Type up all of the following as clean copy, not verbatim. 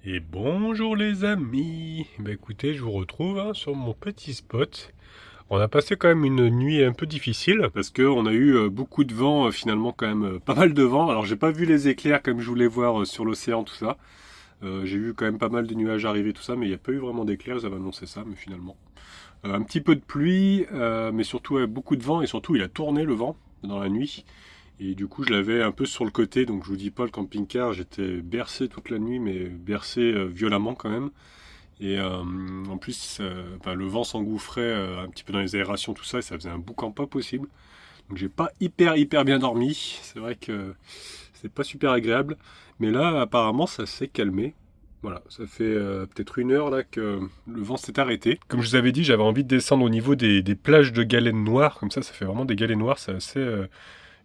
Et bonjour les amis. Bah écoutez, je vous retrouve sur mon petit spot. On a passé quand même une nuit un peu difficile parce que on a eu beaucoup de vent, finalement quand même pas mal de vent. Alors j'ai pas vu les éclairs comme je voulais voir sur l'océan tout ça. J'ai vu quand même pas mal de nuages arriver tout ça, mais il n'y a pas eu vraiment d'éclairs. Ils avaient annoncé ça, mais finalement un petit peu de pluie, mais surtout beaucoup de vent et surtout il a tourné le vent dans la nuit. Et du coup, je l'avais un peu sur le côté, donc je vous dis pas le camping-car, j'étais bercé toute la nuit, mais bercé violemment quand même. Et en plus, enfin, le vent s'engouffrait un petit peu dans les aérations, tout ça, et ça faisait un boucan pas possible. Donc j'ai pas hyper bien dormi. C'est vrai que c'est pas super agréable. Mais là, apparemment, ça s'est calmé. Voilà, ça fait peut-être une heure là que le vent s'est arrêté. Comme je vous avais dit, j'avais envie de descendre au niveau des plages de galets noires. Comme ça fait vraiment des galets noirs. C'est assez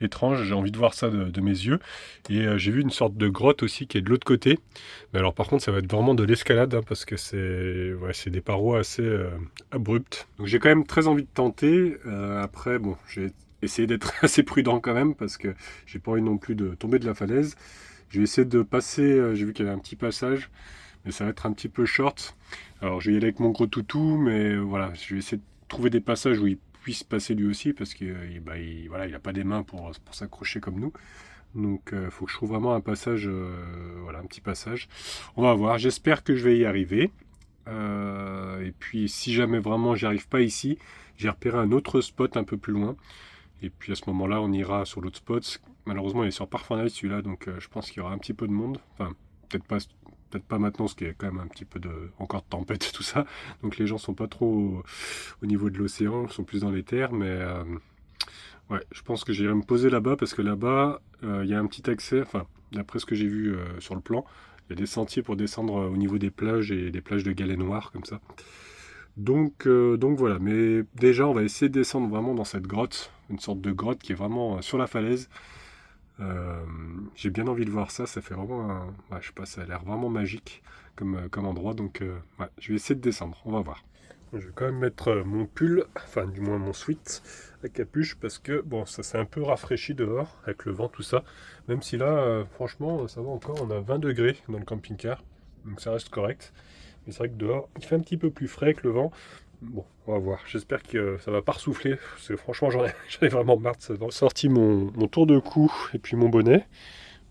étrange. J'ai envie de voir ça de mes yeux. Et j'ai vu une sorte de grotte aussi qui est de l'autre côté. Mais alors par contre, ça va être vraiment de l'escalade parce que c'est des parois assez abruptes. Donc j'ai quand même très envie de tenter. Après, bon, j'ai essayé d'être assez prudent quand même parce que j'ai pas envie non plus de tomber de la falaise. Je vais essayer de passer, j'ai vu qu'il y avait un petit passage, mais ça va être un petit peu short. Alors je vais y aller avec mon gros toutou, mais voilà, je vais essayer de trouver des passages où il puisse passer lui aussi, parce qu'il voilà, il n'a pas des mains pour s'accrocher comme nous. Donc il faut que je trouve vraiment un passage, voilà, un petit passage. On va voir, j'espère que je vais y arriver. Et puis si jamais vraiment j'y arrive pas ici, j'ai repéré un autre spot un peu plus loin. Et puis à ce moment-là, on ira sur l'autre spot. Malheureusement, il est sur Parfum Night celui-là, donc je pense qu'il y aura un petit peu de monde. Enfin, peut-être pas maintenant, parce qu'il y a quand même un petit peu encore de tempête et tout ça. Donc les gens sont pas trop au niveau de l'océan, ils sont plus dans les terres. Mais ouais, je pense que j'irai me poser là-bas, parce que là-bas, il y a un petit accès. Enfin, d'après ce que j'ai vu sur le plan, il y a des sentiers pour descendre au niveau des plages et des plages de galets noirs comme ça. Donc voilà, mais déjà on va essayer de descendre vraiment dans cette grotte, une sorte de grotte qui est vraiment sur la falaise. J'ai bien envie de voir ça, ça fait vraiment ouais, je sais pas, ça a l'air vraiment magique comme endroit, donc ouais, je vais essayer de descendre, on va voir. Je vais quand même mettre mon pull, enfin du moins mon sweat à capuche, parce que bon, ça s'est un peu rafraîchi dehors avec le vent, tout ça. Même si là, franchement, ça va encore, on a 20 degrés dans le camping-car, donc ça reste correct. Mais c'est vrai que dehors, il fait un petit peu plus frais que le vent. Bon, on va voir. J'espère que ça va pas ressouffler. Parce que franchement, j'en ai vraiment marre de ça. J'ai sorti mon tour de cou et puis mon bonnet.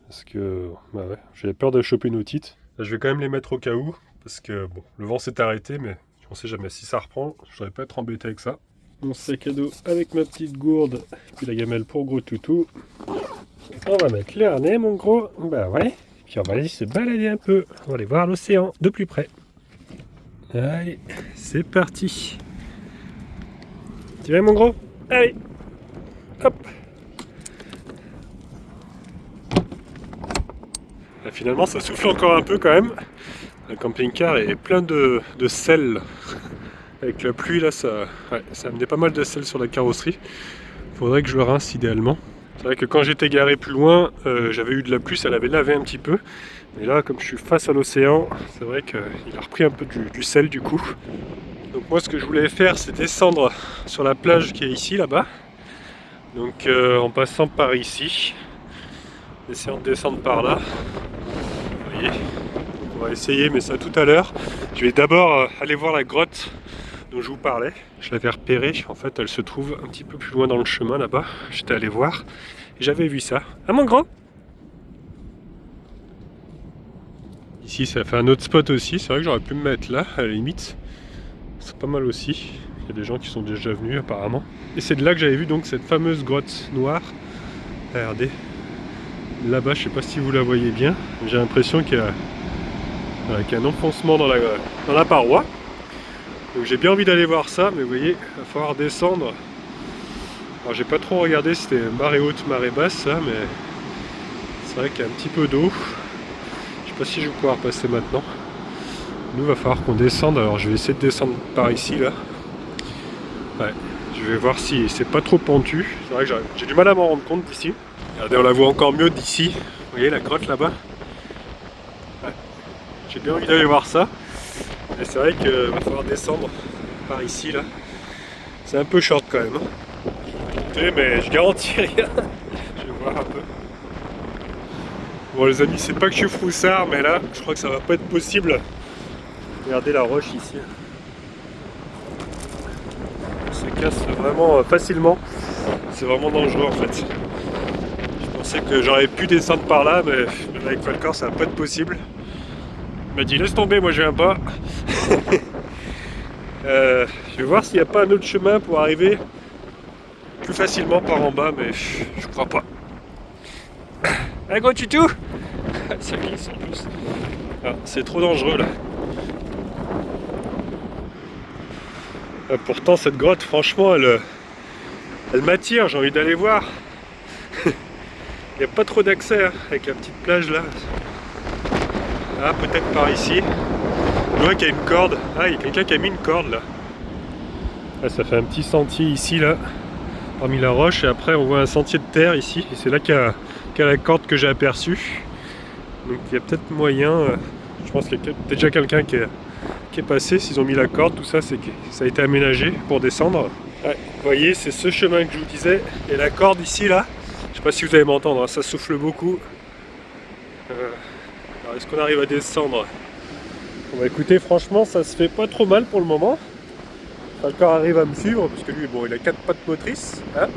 Parce que bah ouais, j'avais peur de choper une otite. Là, je vais quand même les mettre au cas où. Parce que bon, le vent s'est arrêté, mais on sait jamais. Si ça reprend, je ne voudrais pas être embêté avec ça. Mon sac à dos avec ma petite gourde. Et puis la gamelle pour gros toutou. On va mettre le harnais, mon gros. Bah ouais. Puis on va aller se balader un peu. On va aller voir l'océan de plus près. Allez, c'est parti. Tu vas mon gros? Allez, hop. Là, finalement, ça souffle encore un peu quand même. Le camping-car est plein de sel. Avec la pluie, là, ça a amené pas mal de sel sur la carrosserie. Faudrait que je le rince idéalement. C'est vrai que quand j'étais garé plus loin, j'avais eu de la pluie, ça l'avait lavé un petit peu. Mais là, comme je suis face à l'océan, c'est vrai qu'il a repris un peu du sel du coup. Donc moi, ce que je voulais faire, c'est descendre sur la plage qui est ici, là-bas. Donc en passant par ici, essayant de descendre par là. Vous voyez, on va essayer, mais ça tout à l'heure. Je vais d'abord aller voir la grotte dont je vous parlais. Je l'avais repérée, en fait elle se trouve un petit peu plus loin dans le chemin là-bas. J'étais allé voir et j'avais vu ça. Ah mon grand! Ici ça fait un autre spot aussi, c'est vrai que j'aurais pu me mettre là à la limite. C'est pas mal aussi. Il y a des gens qui sont déjà venus apparemment. Et c'est de là que j'avais vu donc cette fameuse grotte noire. Regardez. Là-bas, je sais pas si vous la voyez bien. J'ai l'impression qu'il y a un enfoncement dans la paroi. Donc j'ai bien envie d'aller voir ça, mais vous voyez, il va falloir descendre. Alors j'ai pas trop regardé si c'était marée haute, marée basse, ça, mais c'est vrai qu'il y a un petit peu d'eau. Je sais pas si je vais pouvoir passer maintenant. Nous, il va falloir qu'on descende. Alors je vais essayer de descendre par ici, là. Ouais, je vais voir si c'est pas trop pentu. C'est vrai que j'ai du mal à m'en rendre compte d'ici. Regardez, on la voit encore mieux d'ici. Vous voyez la grotte là-bas? Ouais. J'ai bien envie d'aller voir ça. Et c'est vrai qu'il va falloir descendre par ici, là. C'est un peu short quand même. Écoutez, mais je garantis rien. Je vais voir un peu. Bon les amis, c'est pas que je suis froussard, mais là, je crois que ça va pas être possible. Regardez la roche ici. Ça casse vraiment facilement. C'est vraiment dangereux en fait. Je pensais que j'aurais pu descendre par là, mais avec Falcor ça va pas être possible. Il m'a dit laisse tomber, moi je viens pas. Je vais voir s'il n'y a pas un autre chemin pour arriver plus facilement par en bas, mais je crois pas. Un gros tutou. Ça glisse en plus. Ah, c'est trop dangereux là. Pourtant cette grotte, franchement, elle m'attire, j'ai envie d'aller voir. Il n'y a pas trop d'accès hein, avec la petite plage là. Ah, peut-être par ici. Je vois qu'il y a une corde. Ah, il y a quelqu'un qui a mis une corde là. Ah, ça fait un petit sentier ici là, parmi la roche, et après on voit un sentier de terre ici, et c'est là qu'il y a la corde que j'ai aperçue. Donc il y a peut-être moyen, je pense qu'il y a peut-être déjà quelqu'un qui est passé, s'ils ont mis la corde, tout ça, c'est que ça a été aménagé pour descendre. Ouais, vous voyez, c'est ce chemin que je vous disais, et la corde ici là, je sais pas si vous allez m'entendre, hein, ça souffle beaucoup. Alors est-ce qu'on arrive à descendre? Bon bah écoutez, franchement ça se fait pas trop mal pour le moment. Falcor arrive à me suivre, parce que lui, bon, il a 4 pattes motrices, hein,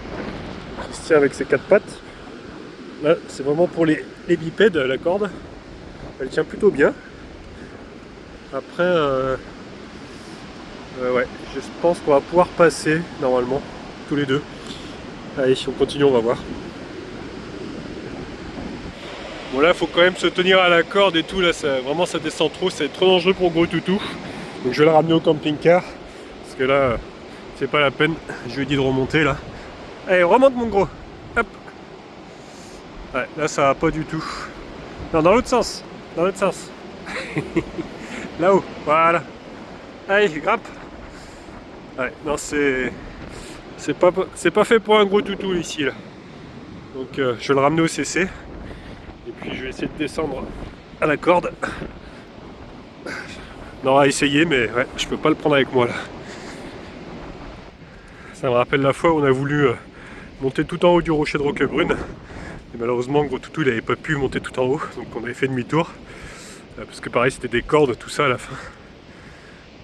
il se tient avec ses 4 pattes. Là, c'est vraiment pour les bipèdes, la corde. Elle tient plutôt bien. Après, ouais, je pense qu'on va pouvoir passer, normalement, tous les deux. Allez, on continue, on va voir. Bon là, il faut quand même se tenir à la corde et tout, là, vraiment, ça descend trop, c'est trop dangereux pour Gros Toutou. Donc je vais le ramener au camping-car, parce que là... c'est pas la peine, je lui ai dit de remonter là. Allez, remonte mon gros. Hop. Ouais, là ça va pas du tout. Non, dans l'autre sens. Dans l'autre sens. Là-haut, voilà. Allez, grimpe. Ouais, non, c'est pas fait pour un gros toutou ici là. Donc je vais le ramener au CC. Et puis je vais essayer de descendre à la corde. Non, on va essayer, mais ouais, je peux pas le prendre avec moi là. Ça me rappelle la fois où on a voulu monter tout en haut du rocher de Roquebrune. Et malheureusement, Gros Toutou, il n'avait pas pu monter tout en haut, donc on avait fait demi-tour. Parce que pareil, c'était des cordes, tout ça à la fin.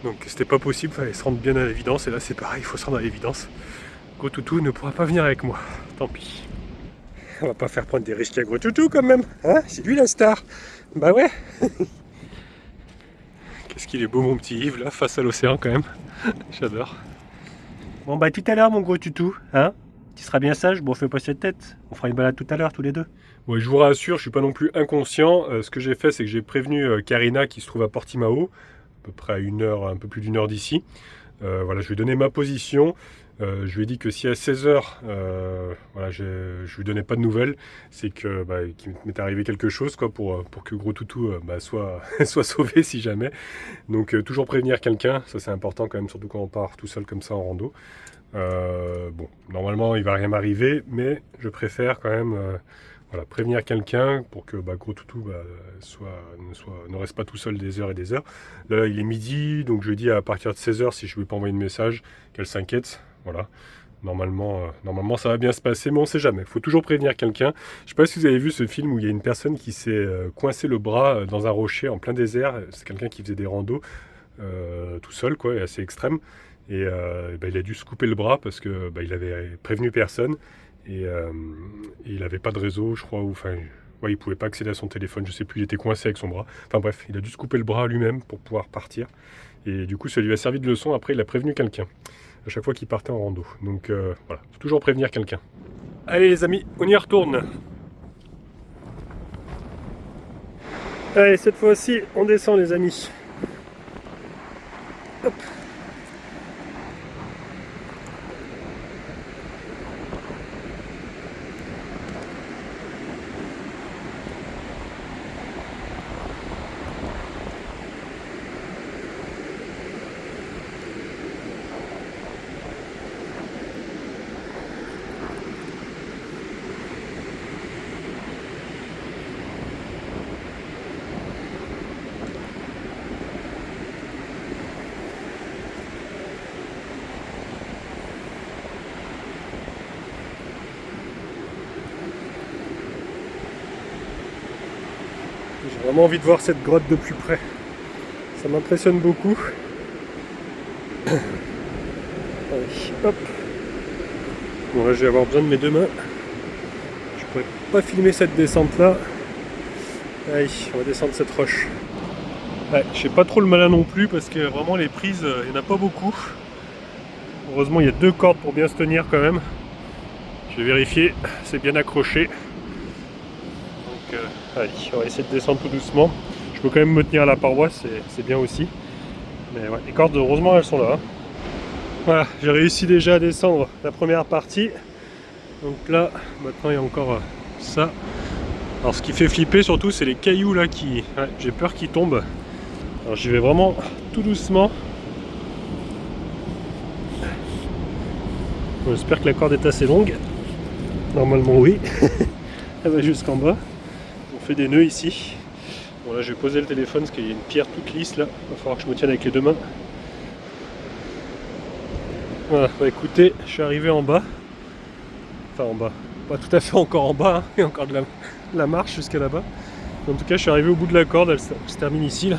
Donc c'était pas possible, il fallait se rendre bien à l'évidence. Et là, c'est pareil, il faut se rendre à l'évidence. Gros Toutou ne pourra pas venir avec moi, tant pis. On va pas faire prendre des risques à Gros Toutou quand même, hein? C'est lui la star. Bah ouais. Qu'est-ce qu'il est beau mon petit Yves là, face à l'océan quand même. J'adore. Bon bah tout à l'heure mon Gros Toutou, hein? Tu seras bien sage, bon fais pas cette tête. On fera une balade tout à l'heure tous les deux. Ouais, je vous rassure, je suis pas non plus inconscient. Ce que j'ai fait, c'est que j'ai prévenu Karina qui se trouve à Portimao, à peu près à un peu plus d'une heure d'ici. Voilà, je lui ai donné ma position. Je lui ai dit que si à 16h, voilà, je lui donnais pas de nouvelles, c'est que qu'il m'est arrivé quelque chose quoi, pour que Gros Toutou soit, soit sauvé si jamais. Donc toujours prévenir quelqu'un, ça c'est important quand même, surtout quand on part tout seul comme ça en rando. Bon, normalement il va rien m'arriver, mais je préfère quand même voilà, prévenir quelqu'un pour que Gros Toutou ne reste pas tout seul des heures et des heures. Là il est midi, donc je dis à partir de 16h, si je ne lui ai pas envoyer de message, qu'elle s'inquiète. Voilà. Normalement ça va bien se passer, mais on ne sait jamais. Il faut toujours prévenir quelqu'un. Je ne sais pas si vous avez vu ce film où il y a une personne qui s'est coincé le bras dans un rocher en plein désert. C'est quelqu'un qui faisait des randos tout seul, quoi, et assez extrême. Et il a dû se couper le bras parce que il avait prévenu personne et il n'avait pas de réseau, je crois, ou enfin, ouais, il pouvait pas accéder à son téléphone, je sais plus, il était coincé avec son bras. Enfin bref, il a dû se couper le bras lui-même pour pouvoir partir. Et du coup, ça lui a servi de leçon. Après, il a prévenu quelqu'un à chaque fois qu'il partait en rando. Donc voilà, faut toujours prévenir quelqu'un. Allez les amis, on y retourne. Allez, cette fois-ci, on descend les amis. Hop. vraiment envie de voir cette grotte de plus près. Ça m'impressionne beaucoup. Allez, hop. Bon là je vais avoir besoin de mes deux mains. Je pourrais pas filmer cette descente là. Allez, on va descendre cette roche. Ouais, je sais pas trop le malin non plus parce que vraiment les prises, il n'y en a pas beaucoup. Heureusement il y a 2 cordes pour bien se tenir quand même. Je vais vérifier, c'est bien accroché. Donc allez, on va essayer de descendre tout doucement. Je peux quand même me tenir à la paroi, c'est bien aussi. Mais ouais, les cordes heureusement elles sont là. Voilà, j'ai réussi déjà à descendre la première partie. Donc là, maintenant il y a encore ça. Alors ce qui fait flipper surtout c'est les cailloux là qui... Ouais, j'ai peur qu'ils tombent. Alors j'y vais vraiment tout doucement. Bon, j'espère que la corde est assez longue. Normalement oui. Elle va jusqu'en bas. On fait des nœuds ici. Bon là je vais poser le téléphone parce qu'il y a une pierre toute lisse là. Il va falloir que je me tienne avec les deux mains. Voilà, bah écoutez, je suis arrivé en bas. Enfin en bas. Pas tout à fait encore en bas, hein. Il y a encore de la marche jusqu'à là-bas. En tout cas je suis arrivé au bout de la corde, elle se termine ici là.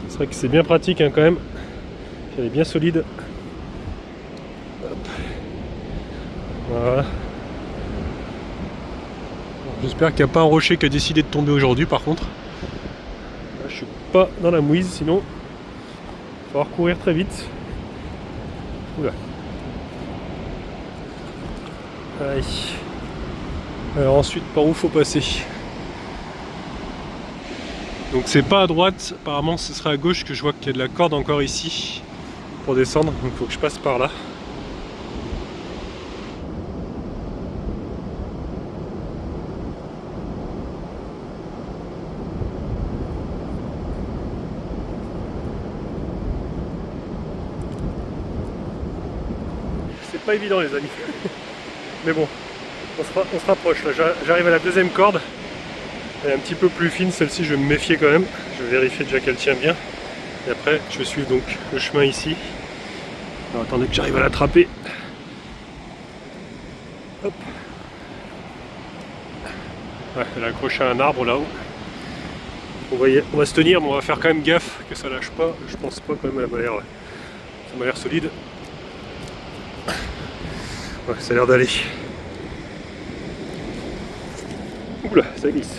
C'est vrai que c'est bien pratique hein, quand même. Elle est bien solide. Hop. Voilà. J'espère qu'il n'y a pas un rocher qui a décidé de tomber aujourd'hui par contre. Là, je suis pas dans la mouise sinon il va falloir courir très vite. Oula. Allez. Alors ensuite par où faut passer? Donc c'est pas à droite, apparemment ce sera à gauche que je vois qu'il y a de la corde encore ici pour descendre, donc il faut que je passe par là. C'est pas évident les amis. Mais bon, on se rapproche là. J'arrive à la deuxième corde. Elle est un petit peu plus fine, celle-ci je vais me méfier quand même. Je vais vérifier déjà qu'elle tient bien. Et après je vais suivre donc le chemin ici. Alors attendez que j'arrive à l'attraper. Hop. Ouais, elle est accrochée à un arbre là-haut. On va se tenir, mais on va faire quand même gaffe que ça lâche pas. Je pense pas quand même, ça m'a l'air solide. Ouais, ça a l'air d'aller. Oula, ça glisse.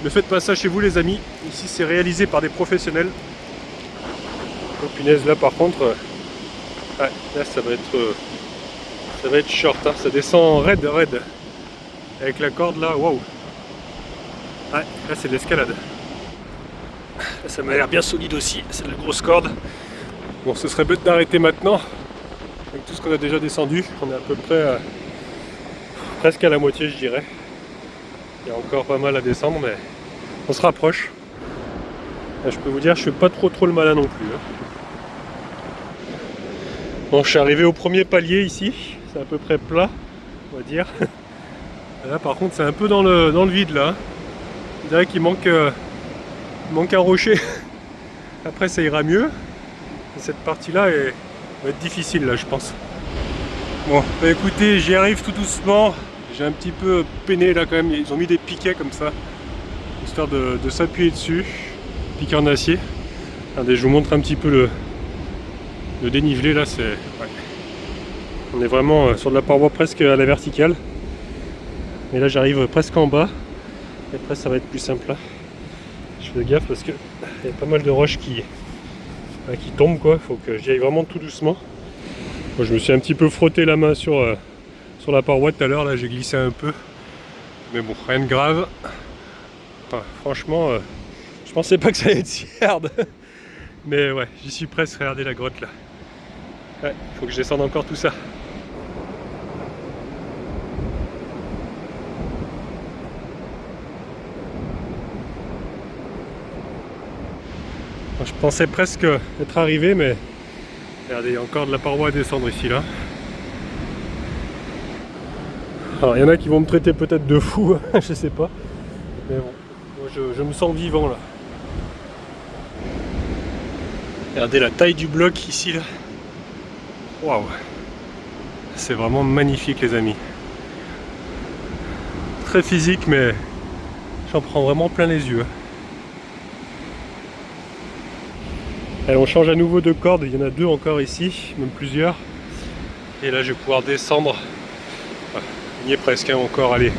Ne faites pas ça chez vous les amis. Ici c'est réalisé par des professionnels. Oh punaise, là par contre, ouais, là ça va être short, hein. Ça descend raide. Avec la corde là, waouh. Ouais, là c'est de l'escalade. Là, ça m'a l'air bien solide aussi, c'est de la grosse corde. Bon, ce serait bête d'arrêter maintenant. Avec tout ce qu'on a déjà descendu, on est à peu près presque à la moitié je dirais. Il y a encore pas mal à descendre mais on se rapproche. Là, je peux vous dire, je fais pas trop le malin non plus. Hein. Bon, je suis arrivé au premier palier ici, c'est à peu près plat, on va dire. Là par contre c'est un peu dans le vide là. On dirait qu'il manque un rocher. Après ça ira mieux. Et cette partie là va être difficile là je pense. Bon bah écoutez, j'y arrive tout doucement. J'ai un petit peu peiné là quand même, ils ont mis des piquets comme ça, histoire de s'appuyer dessus, piquets en acier. Regardez, je vous montre un petit peu le dénivelé là, c'est... Ouais. On est vraiment sur de la paroi presque à la verticale. Mais là j'arrive presque en bas, et après ça va être plus simple là. Je fais gaffe parce que il y a pas mal de roches qui tombent quoi, il faut que j'y aille vraiment tout doucement. Moi, je me suis un petit peu frotté la main sur la paroi tout à l'heure, là j'ai glissé un peu. Mais bon, rien de grave. Enfin, franchement, je pensais pas que ça allait être si hard. Mais ouais, j'y suis presque, regardez la grotte là. Ouais, il faut que je descende encore tout ça. Je pensais presque être arrivé, mais regardez, il y a encore de la paroi à descendre ici là. Alors il y en a qui vont me traiter peut-être de fou, je sais pas. Mais bon, moi je me sens vivant là. Regardez la taille du bloc ici là. Waouh. C'est vraiment magnifique les amis. Très physique mais j'en prends vraiment plein les yeux. Allez, on change à nouveau de corde, il y en a 2 encore ici, même plusieurs. Et là je vais pouvoir descendre. On y est presque hein, encore, allez,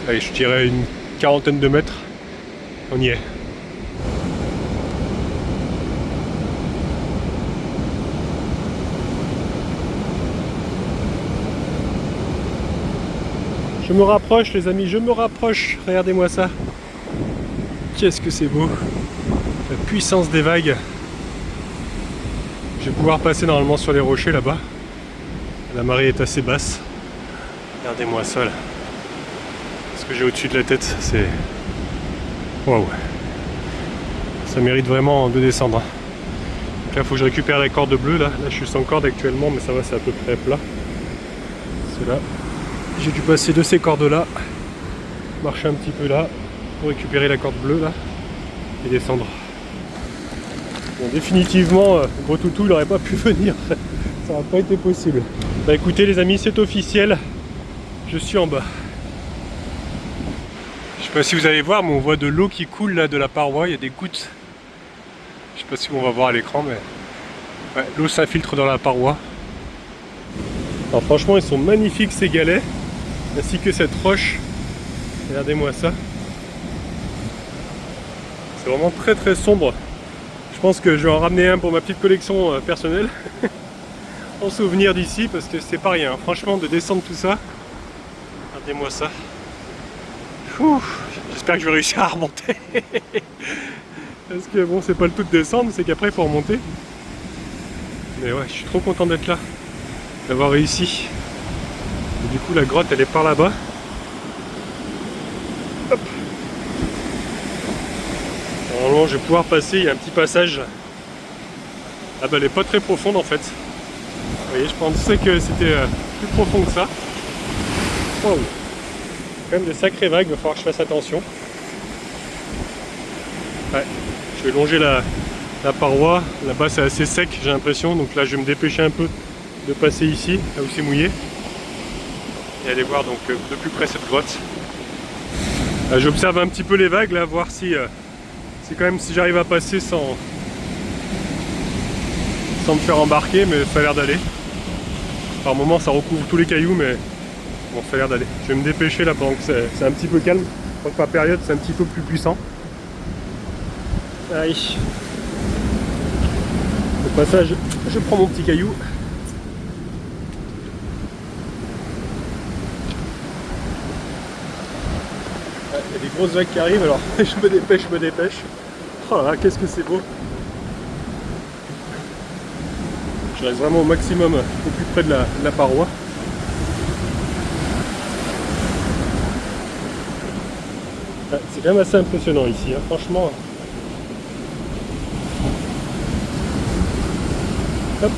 je dirais une quarantaine de mètres. On y est. Je me rapproche les amis, je me rapproche. Regardez-moi ça. Qu'est-ce que c'est beau. La puissance des vagues. Je vais pouvoir passer normalement sur les rochers là-bas. La marée est assez basse. Regardez-moi ça là. Ce que j'ai au-dessus de la tête, c'est... Waouh. Ça mérite vraiment de descendre. Donc là, il faut que je récupère la corde bleue là. Là, je suis sans corde actuellement, mais ça va, c'est à peu près plat. Cela. J'ai dû passer de ces cordes là, marcher un petit peu là, pour récupérer la corde bleue là, et descendre. Bon, définitivement, gros toutou il n'aurait pas pu venir, ça n'a pas été possible. Bah écoutez les amis, c'est officiel, je suis en bas. Je sais pas si vous allez voir, mais on voit de l'eau qui coule là de la paroi, il y a des gouttes. Je sais pas si on va voir à l'écran, mais ouais, l'eau s'infiltre dans la paroi. Alors franchement, ils sont magnifiques ces galets. Ainsi que cette roche, regardez-moi ça. C'est vraiment très très sombre. Je pense que je vais en ramener un pour ma petite collection personnelle. En souvenir d'ici, parce que c'est pas rien. Franchement, de descendre tout ça, regardez-moi ça. J'espère que je vais réussir à remonter. Parce que bon, c'est pas le tout de descendre, c'est qu'après il faut remonter. Mais ouais, je suis trop content d'être là, d'avoir réussi. Et du coup la grotte elle est par là-bas. Hop. Normalement je vais pouvoir passer, il y a un petit passage. Ah bah elle est pas très profonde en fait. Vous voyez, je pensais que c'était plus profond que ça. Wow. Quand même des sacrées vagues, il va falloir que je fasse attention. Ouais. Je vais longer la paroi. Là-bas c'est assez sec j'ai l'impression, donc là je vais me dépêcher un peu de passer ici, là où c'est mouillé. Et aller voir donc de plus près cette grotte. J'observe un petit peu les vagues là, voir si quand même si j'arrive à passer sans me faire embarquer, mais ça a l'air d'aller. Par moment ça recouvre tous les cailloux, mais bon, ça a l'air d'aller. Je vais me dépêcher là pendant que c'est un petit peu calme. Je crois que par période c'est un petit peu plus puissant. Allez. Au passage, je prends mon petit caillou. Il y a des grosses vagues qui arrivent, alors je me dépêche. Oh là là, qu'est-ce que c'est beau. Je reste vraiment au maximum au plus près de la paroi. C'est quand même assez impressionnant ici, hein, franchement. Hop.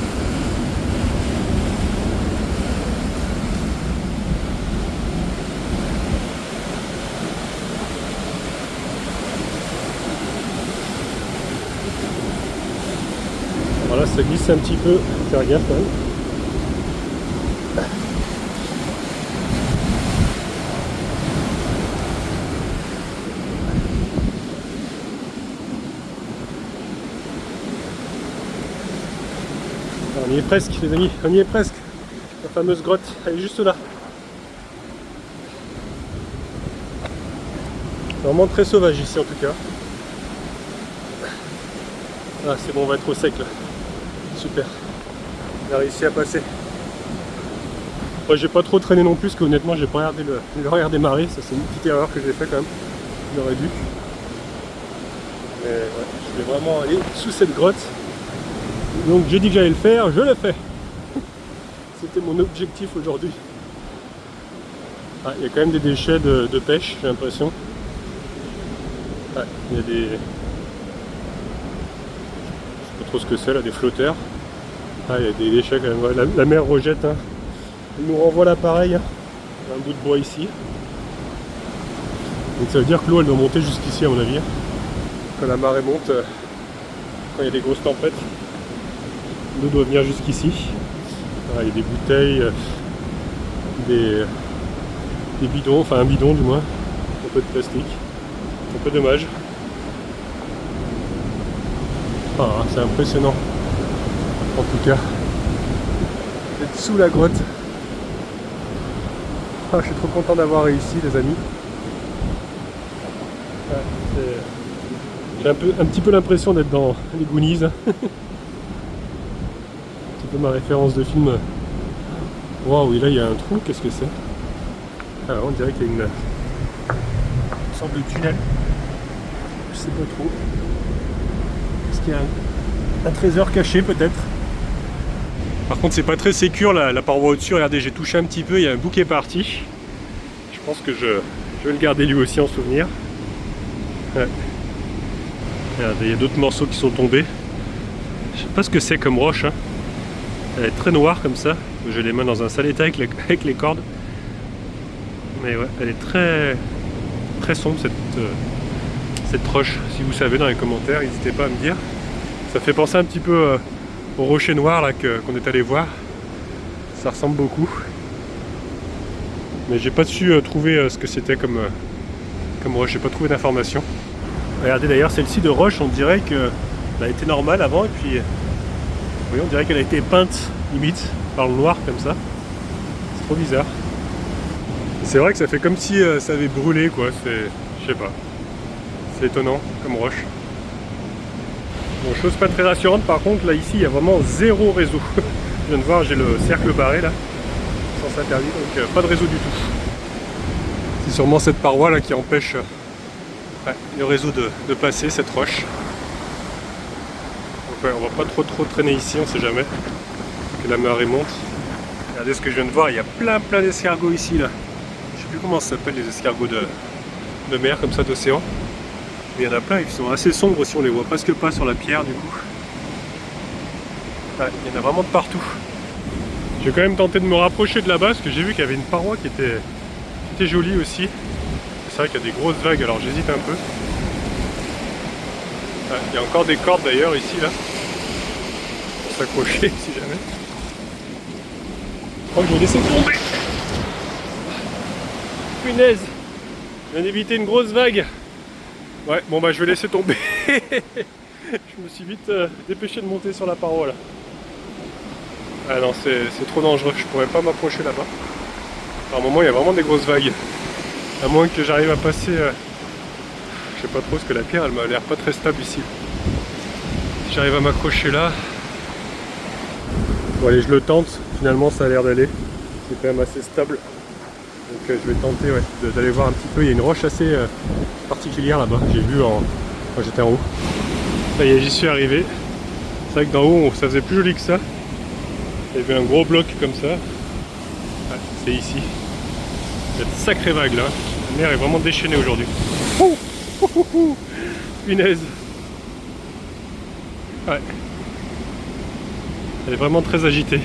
Voilà, ça glisse un petit peu, faire gaffe quand même. On y est presque les amis, on y est presque. La fameuse grotte, elle est juste là. C'est vraiment très sauvage ici en tout cas. Ah c'est bon, on va être au sec là. Super. On a réussi à passer. Moi j'ai pas trop traîné non plus, parce que honnêtement j'ai pas regardé l'horaire des marées, ça c'est une petite erreur que j'ai fait quand même. J'aurais dû. Mais ouais, je vais vraiment aller sous cette grotte. Donc j'ai dit que j'allais le faire, je l'ai fait. C'était mon objectif aujourd'hui. Ah, il y a quand même des déchets de pêche, j'ai l'impression. Ah, il y a des... Je sais pas trop ce que c'est là, des flotteurs. Ah, il y a des déchets quand même. Ouais, la mer rejette. Hein. Elle nous renvoie l'appareil. Hein. Un bout de bois ici. Donc ça veut dire que l'eau elle doit monter jusqu'ici à mon avis. Quand la marée monte, quand il y a des grosses tempêtes, l'eau doit venir jusqu'ici. Ah, il y a des bouteilles, des bidons, enfin un bidon du moins, un peu de plastique. Un peu dommage. Ah, c'est impressionnant. En tout cas, d'être sous la grotte. Ah, je suis trop content d'avoir réussi, les amis. Ouais, j'ai un petit peu l'impression d'être dans les Goonies. Un petit peu ma référence de film. Waouh, et là il y a un trou, qu'est-ce que c'est? Alors on dirait qu'il y a une sorte de tunnel. Je sais pas trop. Est-ce qu'il y a un trésor caché peut-être? Par contre c'est pas très sécure la paroi au-dessus. Regardez, j'ai touché un petit peu, il y a un bout qui est parti. Je pense que je vais le garder lui aussi en souvenir. Ouais. Regardez, il y a d'autres morceaux qui sont tombés. Je sais pas ce que c'est comme roche. Hein. Elle est très noire comme ça. J'ai les mains dans un sale état avec les cordes. Mais ouais, elle est très sombre cette roche. Si vous savez dans les commentaires, n'hésitez pas à me dire. Ça fait penser un petit peu au rocher noir là qu'on est allé voir. Ça ressemble beaucoup. Mais j'ai pas su trouver ce que c'était comme roche. J'ai pas trouvé d'informations. Regardez d'ailleurs celle-ci de roche, on dirait qu'elle a été normale avant et puis vous voyez, on dirait qu'elle a été peinte limite par le noir comme ça. C'est trop bizarre. C'est vrai que ça fait comme si ça avait brûlé quoi, je sais pas. C'est étonnant comme roche. Bon, chose pas très rassurante par contre, là ici il y a vraiment zéro réseau. Je viens de voir, j'ai le cercle barré là, sens interdit, donc pas de réseau du tout. C'est sûrement cette paroi là qui empêche le réseau de passer, cette roche. Donc ouais, on va pas trop traîner ici, on sait jamais que la marée monte. Regardez ce que je viens de voir, il y a plein d'escargots ici là. Je sais plus comment ça s'appelle, les escargots de mer comme ça, d'océan. Mais il y en a plein, ils sont assez sombres si on les voit presque pas sur la pierre du coup. Ouais, il y en a vraiment de partout. Je vais quand même tenter de me rapprocher de là-bas parce que j'ai vu qu'il y avait une paroi qui était jolie aussi. C'est vrai qu'il y a des grosses vagues, alors j'hésite un peu. Ouais, il y a encore des cordes d'ailleurs ici là. Pour s'accrocher si jamais. Je crois que je vais laisser tomber. Punaise, je viens d'éviter une grosse vague. Ouais, bon bah je vais laisser tomber. Je me suis vite dépêché de monter sur la paroi là. Ah non, c'est trop dangereux, je pourrais pas m'approcher là-bas. Par moment il y a vraiment des grosses vagues. À moins que j'arrive à passer... je sais pas trop, parce que la pierre elle m'a l'air pas très stable ici. Si j'arrive à m'accrocher là... Bon allez, je le tente, finalement ça a l'air d'aller. C'est quand même assez stable. Donc je vais tenter d'aller voir un petit peu. Il y a une roche assez particulière là-bas, j'ai vu quand j'étais en haut. Ça y est, j'y suis arrivé. C'est vrai que d'en haut ça faisait plus joli que ça. Il y avait un gros bloc comme ça. Ouais, c'est ici. Il y a de sacrées vagues là. La mer est vraiment déchaînée aujourd'hui. Punaise. Ouais. Elle est vraiment très agitée.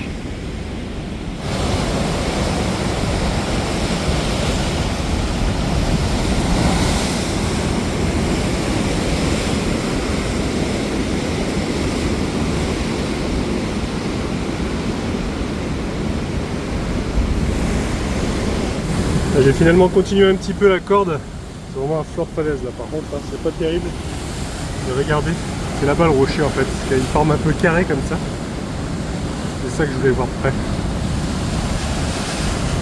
J'ai finalement continué un petit peu la corde. C'est vraiment un flanc de falaise là par contre, hein, c'est pas terrible. Mais regardez, c'est là-bas le rocher en fait, qui a une forme un peu carrée comme ça. C'est ça que je voulais voir de près.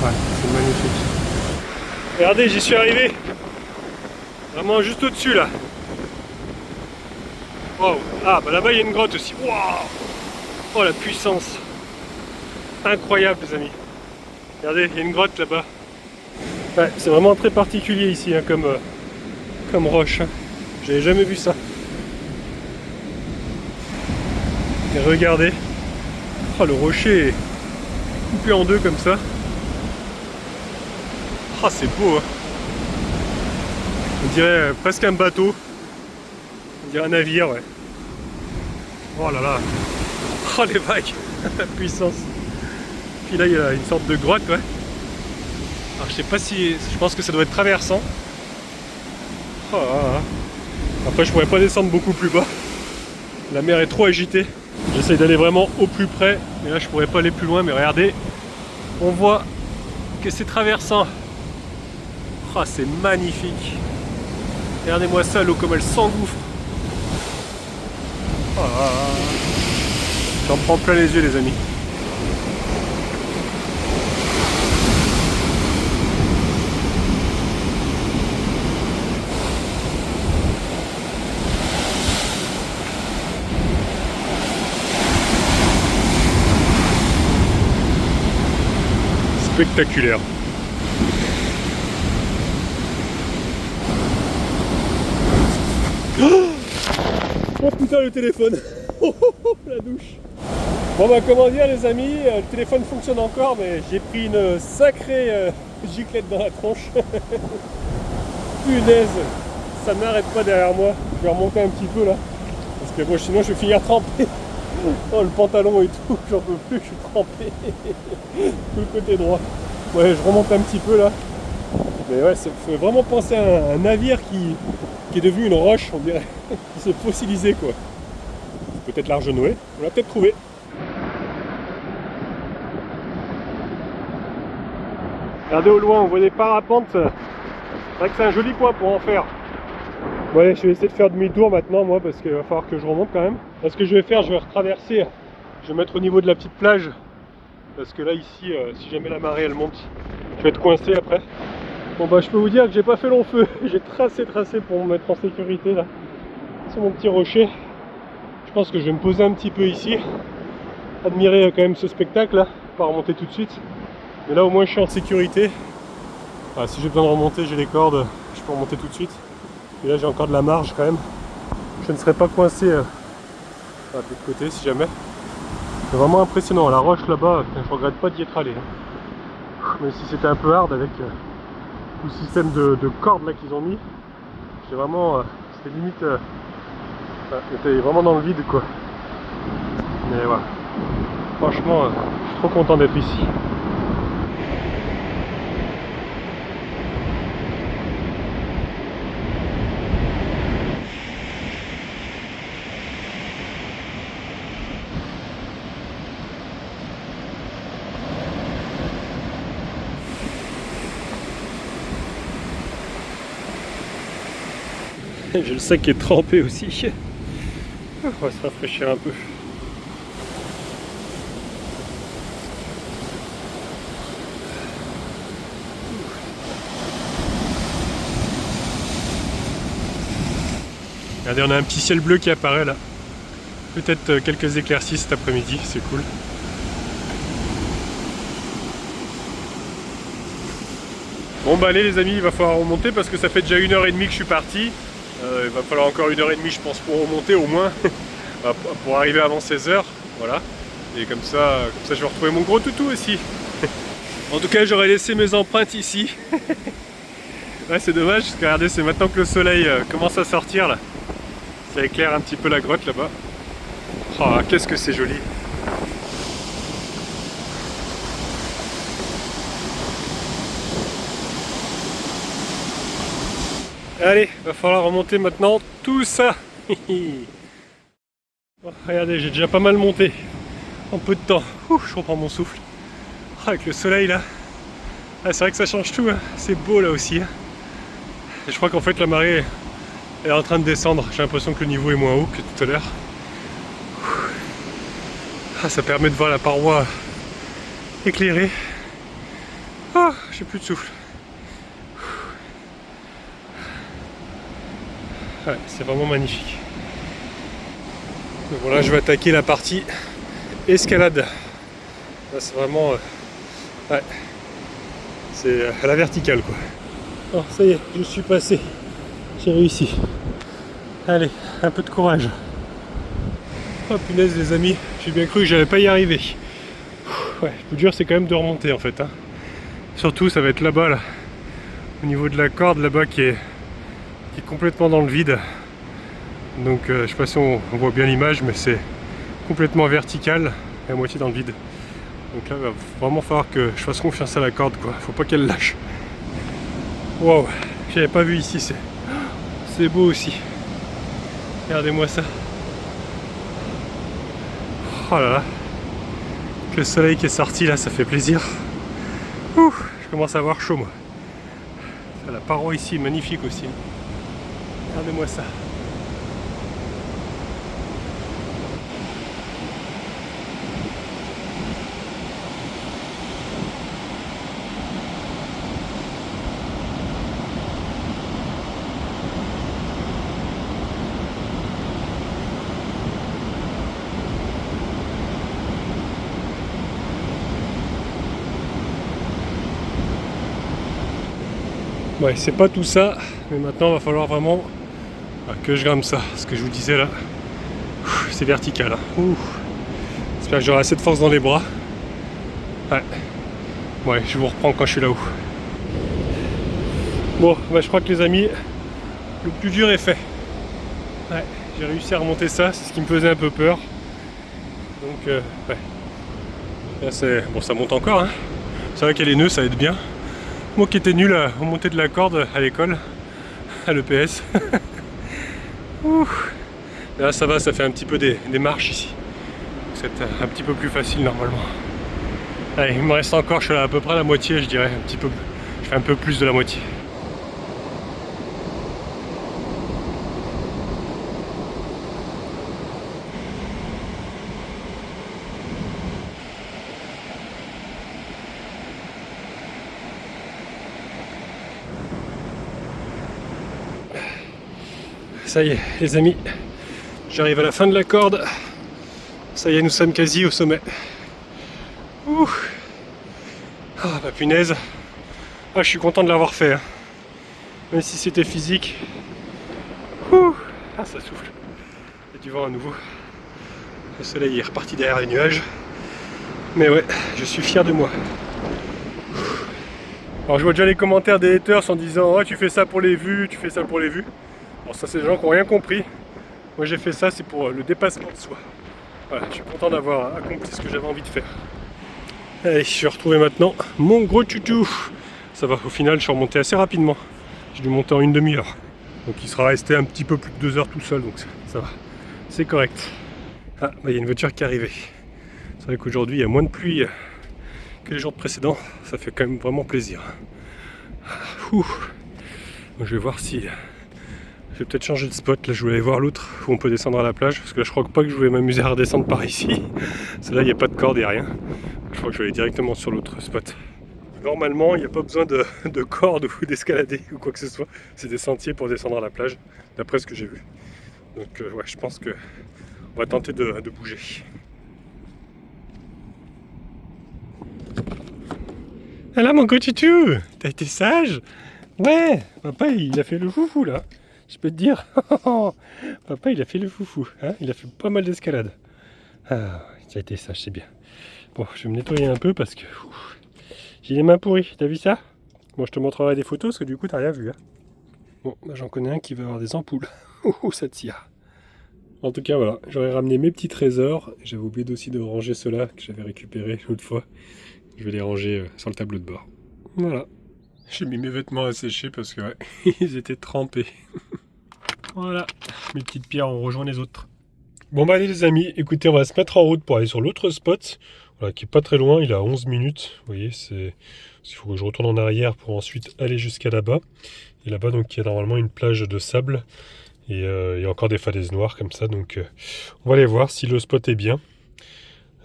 Ouais, c'est magnifique. Regardez, j'y suis arrivé. Vraiment juste au-dessus là. Wow. Ah bah là-bas il y a une grotte aussi. Wow. Oh la puissance. Incroyable les amis. Regardez, il y a une grotte là-bas. Ouais, c'est vraiment très particulier ici hein, comme roche. Hein. J'avais jamais vu ça. Et regardez. Oh, le rocher est coupé en deux comme ça. Ah, c'est beau. Hein. On dirait presque un bateau. On dirait un navire, ouais. Oh là là. Oh les vagues. La puissance. Puis là, il y a une sorte de grotte, ouais. Alors je sais pas si... Je pense que ça doit être traversant. Oh là là. Après je pourrais pas descendre beaucoup plus bas. La mer est trop agitée. J'essaye d'aller vraiment au plus près, mais là je pourrais pas aller plus loin, mais regardez, on voit que c'est traversant. Oh, c'est magnifique. Regardez-moi ça, l'eau comme elle s'engouffre. Oh, j'en prends plein les yeux les amis. Spectaculaire. Oh putain le téléphone. La douche. Bon bah comment dire les amis, le téléphone fonctionne encore mais j'ai pris une sacrée giclette dans la tronche. Punaise, ça n'arrête pas derrière moi. Je vais remonter un petit peu là. Parce que bon, sinon je vais finir trempé. Oh le pantalon et tout, j'en peux plus, je suis trempé. Tout le côté droit. Ouais, je remonte un petit peu là. Mais ouais, ça fait vraiment penser à un navire qui est devenu une roche, on dirait. Qui s'est fossilisé quoi. C'est peut-être l'Arche de Noé, on l'a peut-être trouvé. Regardez au loin, on voit des parapentes. C'est vrai que c'est un joli coin pour en faire. Bon allez, je vais essayer de faire demi-tour maintenant moi parce qu'il va falloir que je remonte quand même. Ce que je vais faire, je vais retraverser. Je vais mettre au niveau de la petite plage. Parce que là ici, si jamais la marée elle monte, je vais être coincé après. Bon bah je peux vous dire que j'ai pas fait long feu. J'ai tracé pour me mettre en sécurité là. Sur mon petit rocher. Je pense que je vais me poser un petit peu ici. Admirer quand même ce spectacle là. Pas remonter tout de suite. Mais là au moins je suis en sécurité. Ah, si j'ai besoin de remonter, j'ai les cordes, je peux remonter tout de suite. Et là j'ai encore de la marge quand même. Je ne serai pas coincé de l'autre côté si jamais. C'est vraiment impressionnant, la roche là-bas, je regrette pas d'y être allé. Même si c'était un peu hard avec tout le système de cordes là qu'ils ont mis. J'ai vraiment, c'était limite, j'étais vraiment dans le vide quoi. Mais voilà, franchement, je suis trop content d'être ici. J'ai le sac qui est trempé aussi. On va se rafraîchir un peu. Regardez, on a un petit ciel bleu qui apparaît là. Peut-être quelques éclaircies cet après-midi, c'est cool. Bon bah allez les amis, il va falloir remonter parce que ça fait déjà 1h30 que je suis parti. Il va falloir encore 1h30 je pense pour remonter au moins. Pour arriver avant 16h. Voilà. Et comme ça je vais retrouver mon gros toutou aussi. En tout cas j'aurais laissé mes empreintes ici. Ouais c'est dommage parce que regardez, c'est maintenant que le soleil commence à sortir là. Ça éclaire un petit peu la grotte là-bas. Oh qu'est-ce que c'est joli. Allez, va falloir remonter maintenant tout ça. Oh, regardez, j'ai déjà pas mal monté en peu de temps. Ouh, je reprends mon souffle. Oh, avec le soleil là. Ah, c'est vrai que ça change tout, hein. C'est beau là aussi. Hein. Et je crois qu'en fait la marée est en train de descendre. J'ai l'impression que le niveau est moins haut que tout à l'heure. Ah, ça permet de voir la paroi éclairée. Oh, j'ai plus de souffle. Ouais, c'est vraiment magnifique. Donc voilà, je vais attaquer la partie escalade. Là, c'est vraiment... ouais, c'est à la verticale quoi. Oh, ça y est, je suis passé. J'ai réussi. Allez, un peu de courage. Oh punaise les amis, j'ai bien cru que j'allais pas y arriver. Ouais, le plus dur c'est quand même de remonter en fait. Hein. Surtout ça va être là-bas, là, au niveau de la corde là-bas qui est complètement dans le vide. Donc je sais pas si on voit bien l'image, mais c'est complètement vertical et à moitié dans le vide. Donc là il va vraiment falloir que je fasse confiance à la corde quoi. Faut pas qu'elle lâche. Waouh, j'avais pas vu ici, c'est beau aussi. Regardez-moi ça. Oh là là. Que le soleil qui est sorti là, ça fait plaisir. Ouh, je commence à avoir chaud moi. La paroi ici est magnifique aussi. Regardez-moi ça. Ouais, c'est pas tout ça, mais maintenant il va falloir vraiment que je grimpe ça. Ce que je vous disais là, c'est vertical. J'espère que j'aurai assez de force dans les bras. Ouais, je vous reprends quand je suis là-haut. Bon, bah, je crois que les amis, le plus dur est fait. Ouais, j'ai réussi à remonter ça, c'est ce qui me faisait un peu peur. Donc, ouais. Là, bon, ça monte encore. Hein. C'est vrai qu'il y a les nœuds, ça aide bien. Moi qui étais nul à monter de la corde à l'école, à l'EPS. Là ça va, ça fait un petit peu des marches ici. C'est un petit peu plus facile normalement. Allez, il me reste encore, je suis à peu près à la moitié je dirais, un petit peu. Je fais un peu plus de la moitié. Ça y est les amis, j'arrive à la fin de la corde. Ça y est, nous sommes quasi au sommet. Ouh. Ah bah punaise. Ah, je suis content de l'avoir fait. Hein. Même si c'était physique. Ouh. Ah, ça souffle. Il y a du vent à nouveau. Le soleil est reparti derrière les nuages. Mais ouais, je suis fier de moi. Alors je vois déjà les commentaires des haters en disant oh, tu fais ça pour les vues, tu fais ça pour les vues. Alors ça c'est des gens qui n'ont rien compris. Moi j'ai fait ça, c'est pour le dépassement de soi. Voilà, je suis content d'avoir accompli ce que j'avais envie de faire. Allez, je suis retrouvé maintenant mon gros tutu. Ça va, au final je suis remonté assez rapidement. J'ai dû monter en une demi-heure. Donc il sera resté un petit peu plus de 2 heures tout seul, donc ça va. C'est correct. Ah, bah, il y a une voiture qui est arrivée. C'est vrai qu'aujourd'hui il y a moins de pluie que les jours précédents. Ça fait quand même vraiment plaisir. Ouh. Donc, je vais voir si... Je vais peut-être changer de spot. Là je voulais aller voir l'autre où on peut descendre à la plage. Parce que là je crois pas que je voulais m'amuser à redescendre par ici. C'est là il n'y a pas de corde et rien. Je crois que je vais aller directement sur l'autre spot. Normalement, il n'y a pas besoin de corde ou d'escalader ou quoi que ce soit. C'est des sentiers pour descendre à la plage, d'après ce que j'ai vu. Donc ouais, je pense que on va tenter de bouger. Alors mon cochitou, t'as été sage? Ouais, papa il a fait le foufou là. Je peux te dire, papa il a fait le foufou. Hein, il a fait pas mal d'escalade. Ah, ça a été sage, c'est bien. Bon, je vais me nettoyer un peu parce que... j'ai les mains pourries, t'as vu ça? Bon, je te montrerai des photos parce que du coup, t'as rien vu. Hein. Bon, bah, j'en connais un qui va avoir des ampoules. Oh, ça tire. En tout cas, voilà, j'aurais ramené mes petits trésors. J'avais oublié aussi de ranger ceux-là que j'avais récupérés l'autre fois. Je vais les ranger sur le tableau de bord. Voilà. J'ai mis mes vêtements à sécher parce que, ouais, ils étaient trempés. Voilà, mes petites pierres ont rejoint les autres. Bon, bah allez les amis, écoutez, on va se mettre en route pour aller sur l'autre spot. Voilà, qui est pas très loin, il a 11 minutes. Vous voyez, il faut que je retourne en arrière pour ensuite aller jusqu'à là-bas. Et là-bas, donc, il y a normalement une plage de sable. Et il y a encore des falaises noires comme ça. Donc, on va aller voir si le spot est bien.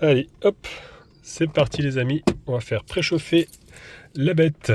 Allez, hop, c'est parti les amis. On va faire préchauffer la bête.